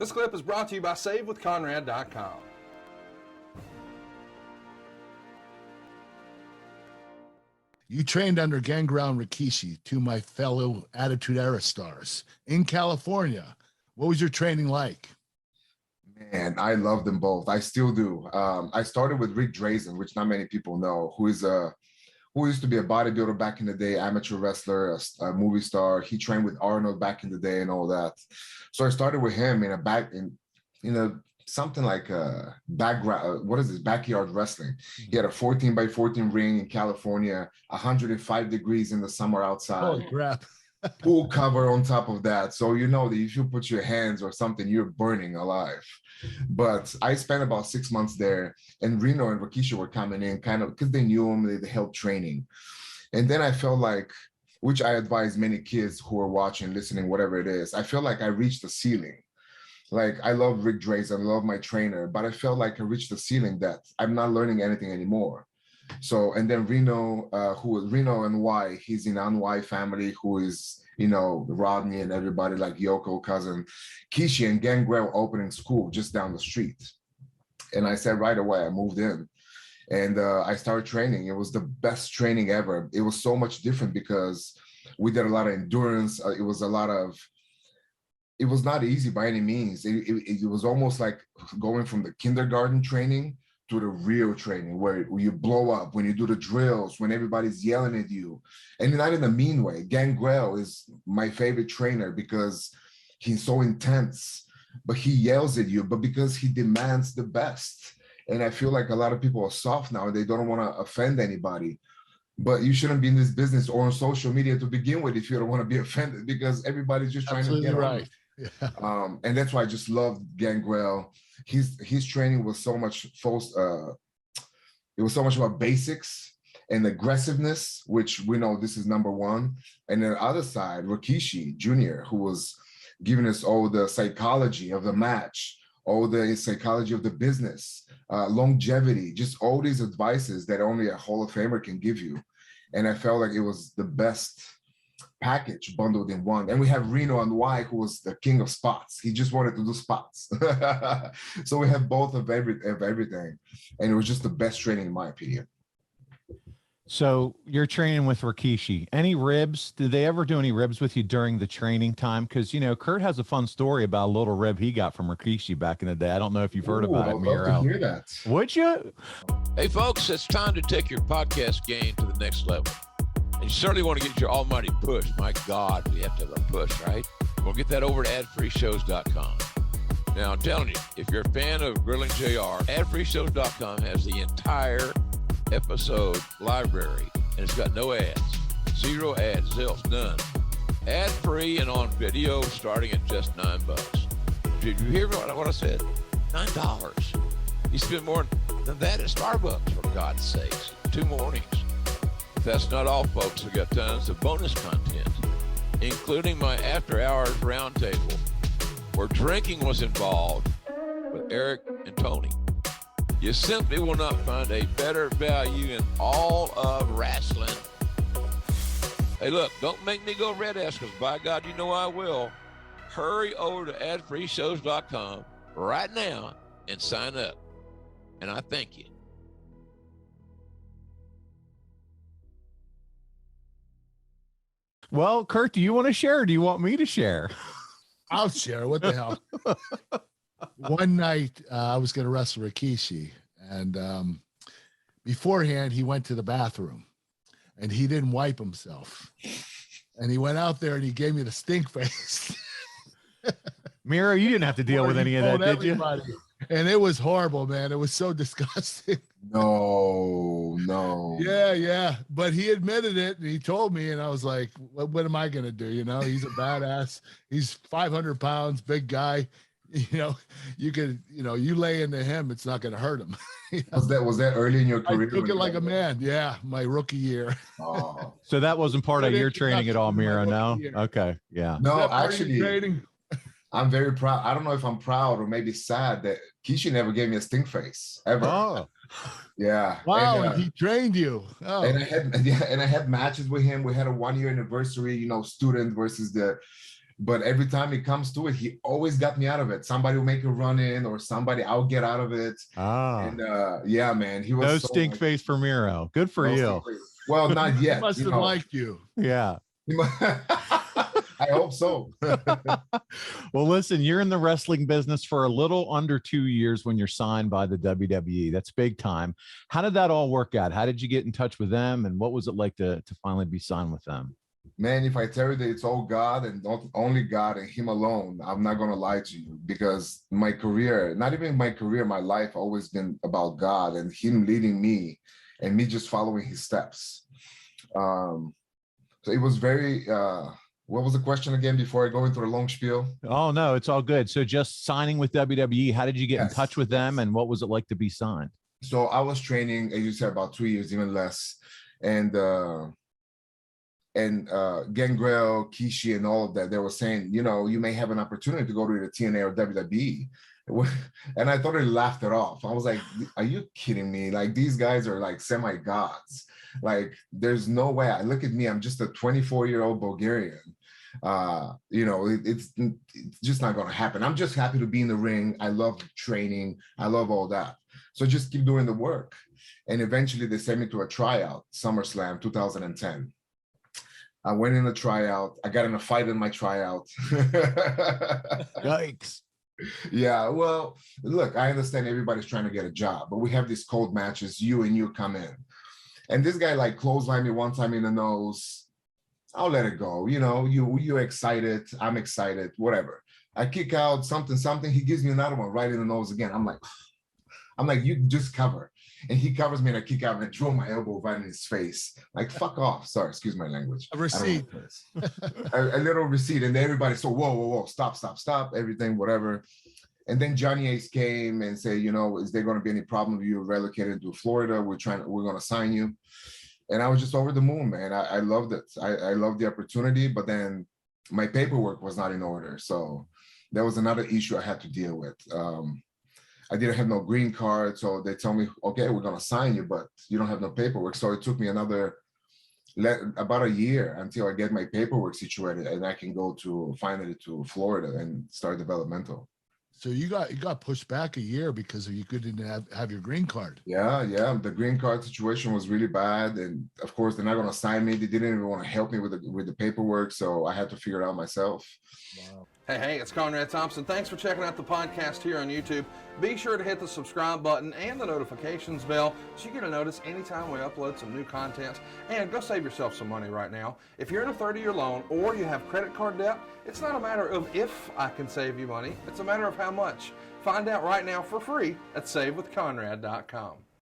This clip is brought to you by SaveWithConrad.com. You trained under Gangrel and Rikishi, two of my fellow Attitude Era stars in California. What was your training like? Man, I love them both. I still do. I started with Rick Drazen, which not many people know, who used to be a bodybuilder back in the day, amateur wrestler, a movie star. He trained with Arnold back in the day and all that. So I started with him in something like a backyard wrestling. He had a 14x14 ring in California, 105 degrees in the summer outside. Holy crap. Pool cover on top of that. So you know that if you put your hands or something, you're burning alive. But I spent about 6 months there, and Reno and Rikishi were coming in kind of because they knew him, they helped training. And then I felt like, which I advise many kids who are watching, listening, whatever it is, I feel like I reached the ceiling. Like, I love Rick Drazen, I love my trainer, but I felt like I reached the ceiling that I'm not learning anything anymore. So, and then Reno and Y, he's in NY family, who is, Rodney and everybody, like Yoko, cousin, Kishi and Gangrel opening school just down the street. And I said right away, I moved in and I started training. It was the best training ever. It was so much different because we did a lot of endurance. It was not easy by any means. It was almost like going from the kindergarten training to the real training where you blow up, when you do the drills, when everybody's yelling at you, and not in a mean way. Gangrel is my favorite trainer because he's so intense, but he yells at you, but because he demands the best. And I feel like a lot of people are soft now and they don't want to offend anybody, but you shouldn't be in this business or on social media to begin with if you don't want to be offended, because everybody's just trying to get right. Yeah. And that's why I just loved Gangrel. His training was so much it was so much about basics and aggressiveness, which we know this is number one. And then the other side, Rikishi Jr., who was giving us all the psychology of the match, all the psychology of the business, longevity, just all these advices that only a Hall of Famer can give you. And I felt like it was the best package bundled in one. And we have Reno and Y, who was the king of spots. He just wanted to do spots. So we have both of everything. And it was just the best training in my opinion. So you're training with Rikishi. Any ribs? Did they ever do any ribs with you during the training time? Because, Kurt has a fun story about a little rib he got from Rikishi back in the day. I don't know if you've heard about it, Miro. I'd love to hear that. Would you? Hey, folks, it's time to take your podcast game to the next level. And you certainly want to get your almighty push. My God, we have to have a push, right? We'll get that over to adfreeshows.com. Now, I'm telling you, if you're a fan of Grilling JR, adfreeshows.com has the entire episode library, and it's got no ads. 0 ads, zilch, none. Ad-free and on video starting at just $9. Did you hear what I said? $9. You spend more than that at Starbucks, for God's sakes. 2 mornings. That's not all, folks. We got tons of bonus content, including my after-hours roundtable, where drinking was involved with Eric and Tony. You simply will not find a better value in all of wrestling. Hey, look, don't make me go red ass, because by God, you know I will. Hurry over to adfreeshows.com right now and sign up. And I thank you. Well, Kurt, do you want to share or do you want me to share? I'll share. What the hell? One night, I was going to wrestle Rikishi, and beforehand, he went to the bathroom, and he didn't wipe himself. And he went out there, and he gave me the stink face. Miro, you didn't have to deal with any of that, did you? And it was horrible, man. It was so disgusting. No. Yeah. But he admitted it, and he told me, and I was like, what am I going to do? He's a badass. He's 500 pounds, big guy. You lay into him, it's not going to hurt him. Was that early in your career? I took it like a man. Yeah, my rookie year. Oh. So that wasn't part of your training at all, Miro? No. Okay. Yeah. No, actually, I'm very proud. I don't know if I'm proud or maybe sad that Kishi never gave me a stink face ever. Oh. Yeah. Wow, and he trained you. Oh. And I had matches with him. We had a 1-year anniversary, student versus the But every time it comes to it, he always got me out of it. Somebody will make a run in, or somebody I'll get out of it. And yeah, man, he was no so stink face for Miro. Good for you. Well, not yet. He must have liked you. Yeah. I hope so. Well, listen, you're in the wrestling business for a little under 2 years when you're signed by the WWE. That's big time. How did that all work out? How did you get in touch with them, and what was it like to finally be signed with them? Man, if I tell you that it's all God and not only God and him alone, I'm not going to lie to you, because my career, not even my career, my life always been about God and him leading me and me just following his steps. So it was very, what was the question again before I go into a long spiel? Oh, no, it's all good. So just signing with WWE, how did you get in touch with them, and what was it like to be signed? So I was training, as you said, about 2 years, even less. And Gangrel, Rikishi, and all of that, they were saying, you know, you may have an opportunity to go to the TNA or WWE. And I totally laughed it off. I was like, are you kidding me? Like, these guys are like semi-gods. Like, there's no way. I look at me, I'm just a 24-year-old Bulgarian. You know, it's just not going to happen. I'm just happy to be in the ring. I love training. I love all that. So just keep doing the work. And eventually they sent me to a tryout, SummerSlam 2010. I went in a tryout. I got in a fight in my tryout. Yikes. Yeah, well, look, I understand everybody's trying to get a job, but we have these cold matches. You and you come in. And this guy like clotheslined me one time in the nose. I'll let it go. You know, you're excited. I'm excited, whatever. I kick out something. He gives me another one right in the nose again. I'm like, you just cover. And he covers me and I kick out and I throw my elbow right in his face. Like, fuck off. Sorry, excuse my language. A receipt. A little receipt. And everybody said, whoa, stop, everything, whatever. And then Johnny Ace came and said, you know, is there going to be any problem if you're relocated to Florida? We're going to sign you. And I was just over the moon, man. I loved it. I loved the opportunity, but then my paperwork was not in order. So that was another issue I had to deal with. I didn't have no green card, so they told me, okay, we're going to sign you, but you don't have no paperwork. So it took me about a year until I get my paperwork situated and I can go finally to Florida and start developmental. So you got pushed back a year because you couldn't have your green card. Yeah. The green card situation was really bad. And of course, they're not going to sign me. They didn't even want to help me with the paperwork. So I had to figure it out myself. Wow. Hey, it's Conrad Thompson. Thanks for checking out the podcast here on YouTube. Be sure to hit the subscribe button and the notifications bell so you get a notice anytime we upload some new content. And go save yourself some money right now. If you're in a 30-year loan or you have credit card debt, it's not a matter of if I can save you money. It's a matter of how much. Find out right now for free at SaveWithConrad.com.